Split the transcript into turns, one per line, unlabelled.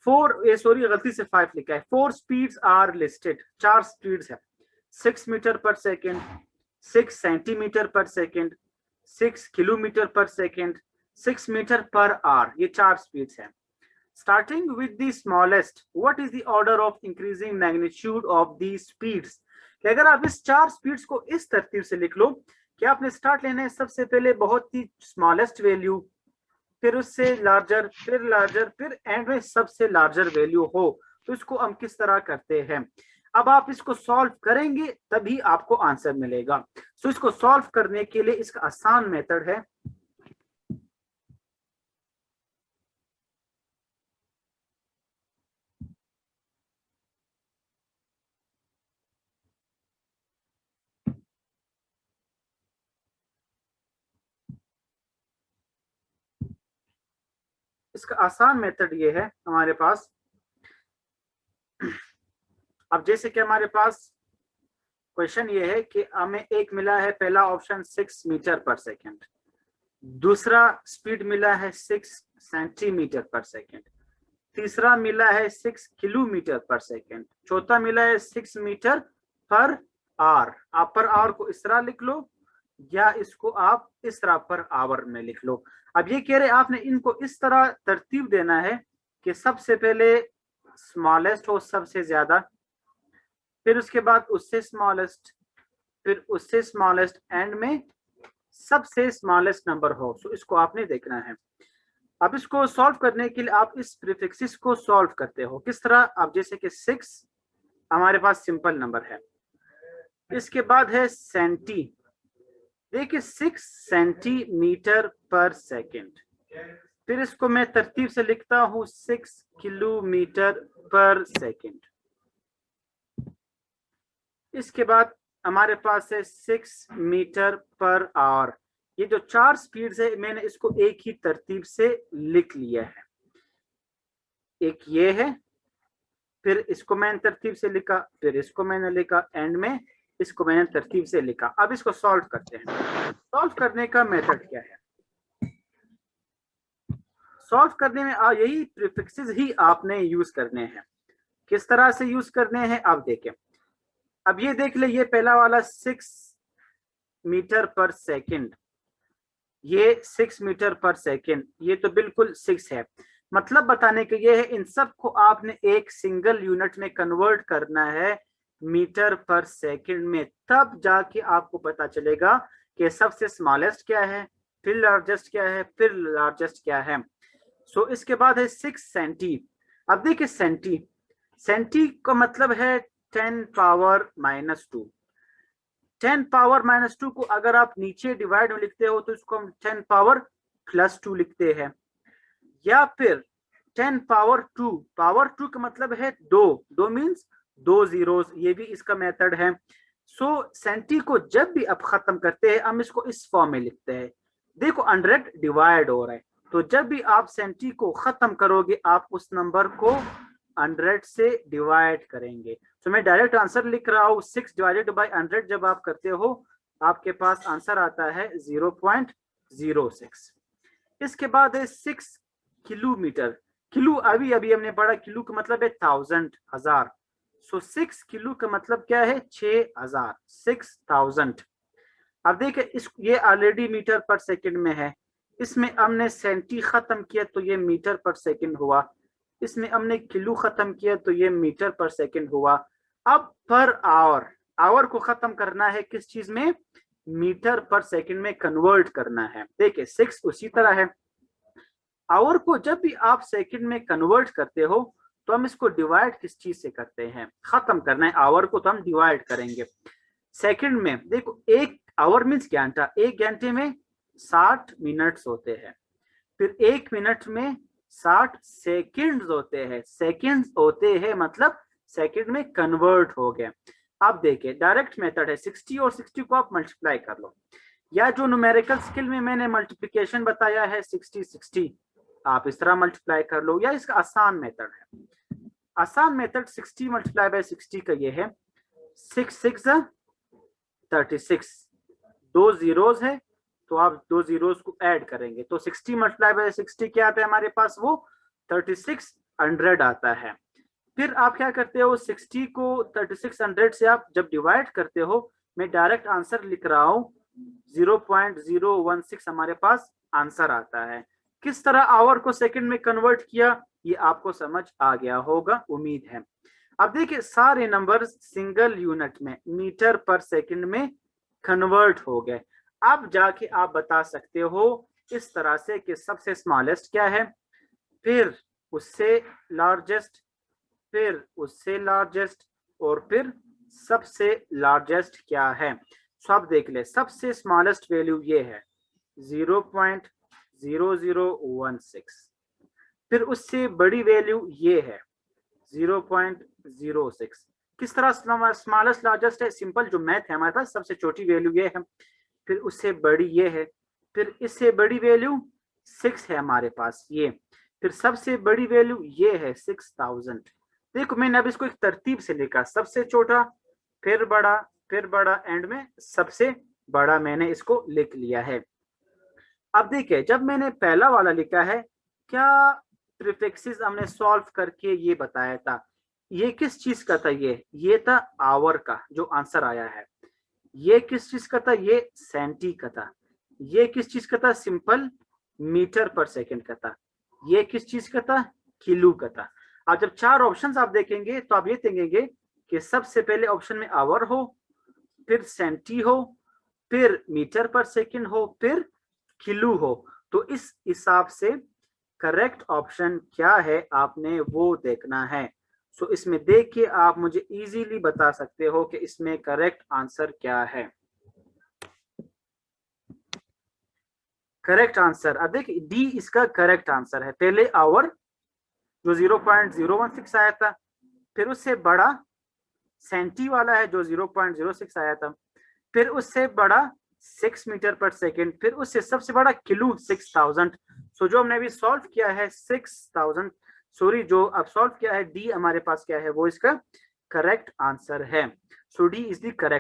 Sorry गलती से 5 लिखा है। 4 स्पीड्स आर लिस्टेड, 4 स्पीड्स है। 6 मीटर पर सेकेंड, 6 सेंटीमीटर पर सेकेंड, 6 किलोमीटर पर सेकेंड, 6 मीटर पर आवर, ये 4 स्पीड्स है। Starting with the smallest, what is the order of increasing magnitude of the speeds. कि अगर आप इस 4 स्पीड्स को इस तरतीब से लिख लो कि आपने स्टार्ट लेना है सबसे पहले बहुत ही स्मॉलेस्ट वैल्यू, फिर उससे लार्जर, फिर एंड में सबसे लार्जर वैल्यू हो, तो इसको हम किस तरह करते हैं। अब आप इसको सॉल्व करेंगे तभी आपको आंसर मिलेगा। सो इसको सॉल्व करने के लिए इसका आसान मेथड है, इसका आसान मेथड ये है हमारे पास। अब जैसे कि हमारे पास क्वेश्चन ये है कि हमें एक मिला है पहला ऑप्शन 6 मीटर पर सेकेंड, दूसरा स्पीड मिला है 6 सेंटीमीटर पर सेकेंड, तीसरा मिला है 6 किलोमीटर पर सेकेंड, चौथा मिला है 6 मीटर पर आवर। आप पर आवर को इस तरह लिख लो या इसको आप इस तरह पर आवर में लिख लो। अब ये कह रहे आपने इनको इस तरह तरतीब देना है कि सबसे पहले स्मॉलेस्ट हो सबसे ज्यादा, फिर उसके बाद उससे स्मॉलेस्ट, फिर उससे स्मॉलेस्ट, एंड में सबसे स्मॉलेस्ट नंबर हो। सो इसको आपने देखना है। अब इसको सॉल्व करने के लिए आप इस प्रीफिक्सेस को सॉल्व करते हो किस तरह। अब जैसे कि 6 हमारे पास सिंपल नंबर है, इसके बाद है सेंटी, देखिए 6 सेंटीमीटर पर सेकेंड, फिर इसको मैं तरतीब से लिखता हूं 6 किलोमीटर पर सेकेंड। इसके बाद हमारे पास है 6 मीटर पर आवर। ये जो 4 स्पीड्स है मैंने इसको एक ही तरतीब से लिख लिया है। एक ये है, फिर इसको मैंने तरतीब से लिखा, फिर इसको मैंने लिखा, एंड में इसको मैंने तरतीब से लिखा। अब इसको सॉल्व करते हैं। सॉल्व करने का मेथड क्या है, सॉल्व करने में यही प्रीफिक्सेस ही आपने यूज करने हैं। किस तरह से यूज करने हैं आप देखें। अब ये देख ले, ये पहला वाला 6 मीटर पर सेकेंड, ये 6 मीटर पर सेकेंड, ये तो बिल्कुल 6 है। मतलब बताने के ये है इन सब को आपने एक सिंगल यूनिट में कन्वर्ट करना है मीटर पर सेकेंड में, तब जाके आपको पता चलेगा कि सबसे स्मॉलेस्ट क्या है, फिर लार्जेस्ट क्या है, फिर लार्जेस्ट क्या है। सो इसके बाद है 6 सेंटी। अब देखिए सेंटी, सेंटी का मतलब है 10 पावर -2। 10 पावर -2 को अगर आप नीचे डिवाइड में लिखते हो तो इसको हम 10 पावर +2 लिखते हैं, या फिर 10 पावर 2, पावर 2 का मतलब है 2 मीन्स 2 जीरोस, ये भी इसका मेथड है। सो सेंटी को जब भी आप खत्म करते हैं हम इसको इस फॉर्म में लिखते हैं। देखो 100 डिवाइड हो रहा है, तो जब भी आप सेंटी को खत्म करोगे आप उस नंबर को 100 से डिवाइड करेंगे। तो मैं डायरेक्ट आंसर लिख रहा हूँ 6 डिवाइडेड बाय 100 जब आप करते हो आपके पास आंसर आता है 0.06। इसके बाद है 6 किलोमीटर। किलो अभी अभी हमने पढ़ा, किलो का मतलब है 1000, हजार। सो 6 किलो का मतलब क्या है 6000, 6000। अब देखिए इस ये ऑलरेडी मीटर पर सेकंड में है, इसमें हमने सेंटी खत्म किया तो ये मीटर पर सेकंड हुआ, इसमें हमने किलो खत्म किया तो ये मीटर पर सेकंड हुआ। अब पर आवर, आवर को खत्म करना है किस चीज में, मीटर पर सेकंड में कन्वर्ट करना है। देखिए 6 उसी तरह है, आवर को जब भी आप सेकंड में कन्वर्ट करते हो तो हम इसको डिवाइड किस चीज से करते हैं, खत्म करना है आवर को तो हम डिवाइड करेंगे सेकंड में। देखो एक आवर मीन्स घंटा, एक घंटे में 60 मिनट्स होते हैं, फिर एक मिनट में 60 सेकंड्स होते हैं, सेकंड्स होते हैं मतलब सेकंड में कन्वर्ट हो गए। अब देखिए डायरेक्ट मेथड है 60 और 60 को आप मल्टीप्लाई कर लो, या जो न्यूमेरिकल स्किल में मैंने मल्टीप्लिकेशन बताया है 60 आप इस तरह मल्टीप्लाई कर लो, या इसका आसान मेथड है। आसान मेथड 60 मल्टीप्लाई बाय 60 का ये है 6 6 36, 2 जीरोस है तो आप 2 जीरोस को ऐड करेंगे तो 60 मल्टीप्लाई बाय 60 क्या आता है हमारे पास वो 36। 3600 आता है। फिर आप क्या करते हो, 60 को 3600 से आप जब डिवाइड करते हो, मैं डायरेक्ट आंसर लिख रहा हूं 0.016 हमारे पास आंसर आता है। किस तरह आवर को सेकंड में कन्वर्ट किया ये आपको समझ आ गया होगा, उम्मीद है। अब देखिए सारे नंबर सिंगल यूनिट में मीटर पर सेकंड में कन्वर्ट हो गए। अब जाके आप बता सकते हो इस तरह से कि सबसे स्मॉलेस्ट क्या है, फिर उससे लार्जेस्ट, फिर उससे लार्जेस्ट, और फिर सबसे लार्जेस्ट क्या है। सो आप देख ले, सबसे स्मॉलेस्ट वैल्यू ये है 0.0016, फिर उससे बड़ी वैल्यू ये है 0.06। किस तरह स्मॉलेस्ट लार्जेस्ट है, सिंपल जो मैथ है हमारे पास, सबसे छोटी वैल्यू ये है, फिर उससे बड़ी ये है, फिर इससे बड़ी वैल्यू 6 है हमारे पास ये, फिर सबसे बड़ी वैल्यू ये है 6000। देखो मैंने अब इसको एक तरतीब से लिखा, सबसे छोटा, फिर बड़ा, फिर बड़ा, एंड में सबसे बड़ा मैंने इसको लिख लिया है। अब देखिए जब मैंने पहला वाला लिखा है, क्या प्रीफिक्सेस हमने सॉल्व करके ये बताया था, ये किस चीज का था, ये था आवर का जो आंसर आया है। ये किस चीज का था, ये सेंटी का था। ये किस चीज का था, सिंपल मीटर पर सेकंड का था। ये किस चीज का था, किलो का था। अब जब चार ऑप्शंस आप देखेंगे तो आप ये देखेंगे कि सबसे पहले ऑप्शन में आवर हो, फिर सेंटी हो, फिर मीटर पर सेकंड हो, फिर किलो हो। तो इस हिसाब से करेक्ट ऑप्शन क्या है आपने वो देखना है। सो इसमें देख के आप मुझे इजीली बता सकते हो कि इसमें करेक्ट आंसर क्या है। करेक्ट आंसर, अब देखिए डी इसका करेक्ट आंसर है। पहले आवर जो 0.016 आया था, फिर उससे बड़ा सेंटी वाला है जो 0.06 आया था, फिर उससे बड़ा 6 मीटर पर सेकेंड, फिर उससे सबसे बड़ा किलो 6000। सो जो हमने अभी सॉल्व किया है 6000, सॉरी जो अब सॉल्व किया है डी हमारे पास क्या है, वो इसका करेक्ट आंसर है। सो डी इज द करेक्ट